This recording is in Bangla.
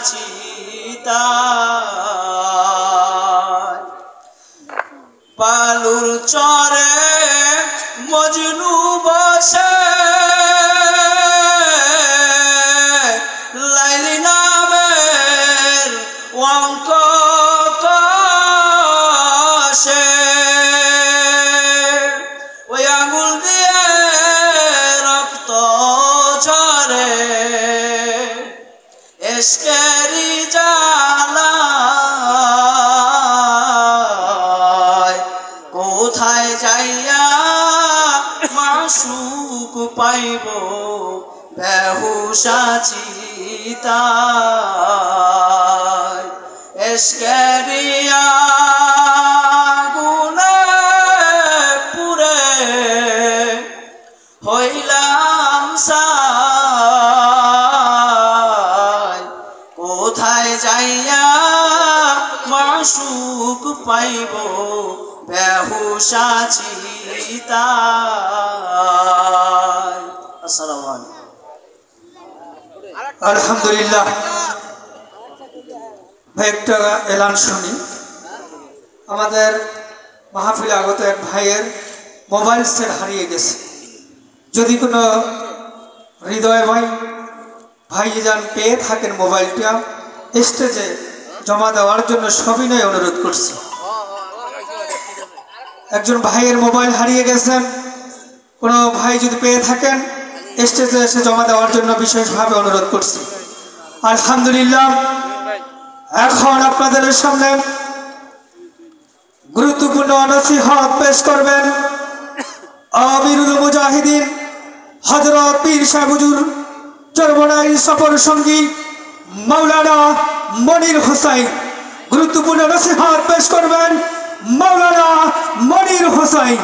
চিতায় পালুর চরে মজনু বসে লাইলি নামের অঙ্ক কষে ওই আঙুল দিয়ে রক্ত ঝরে এশকেরি জ্বালায় কোথায় যাইয়া মাসুক পাইব বেহুশা চিতায় এশকেরি আগুনে পুরে হইলাম সায় কোথায় যাইয়া মাসুক পাইব বেহুশা চিতায়। আসসালামু আলাইকুম। আলহামদুলিল্লাহ ভাই একটা এলান শুনি। আমাদের মাহফিলে আগত এক ভাইয়ের মোবাইল সেট হারিয়ে গেছে। যদি কোনো হৃদয় ভাই যান পেয়ে থাকেন মোবাইলটা স্টেজে জমা দেওয়ার জন্য সবিনয় অনুরোধ করছি। একজন ভাইয়ের মোবাইল হারিয়ে গেছেন, কোনো ভাই যদি পেয়ে থাকেন স্টেজে এসে জমা দেওয়ার জন্য বিশেষভাবে অনুরোধ করছি। আলহামদুলিল্লাহ, এখন আপনাদের সামনে গুরুত্বপূর্ণ নসিহত পেশ করবেন আমিরুল মুজাহিদিন হযরত পীর সাহেব হুজুর চরমনাই সফর সঙ্গী মাওলানা মনির হোসাইন। গুরুত্বপূর্ণ নসিহত পেশ করবেন মাওলানা মনির হোসাইন।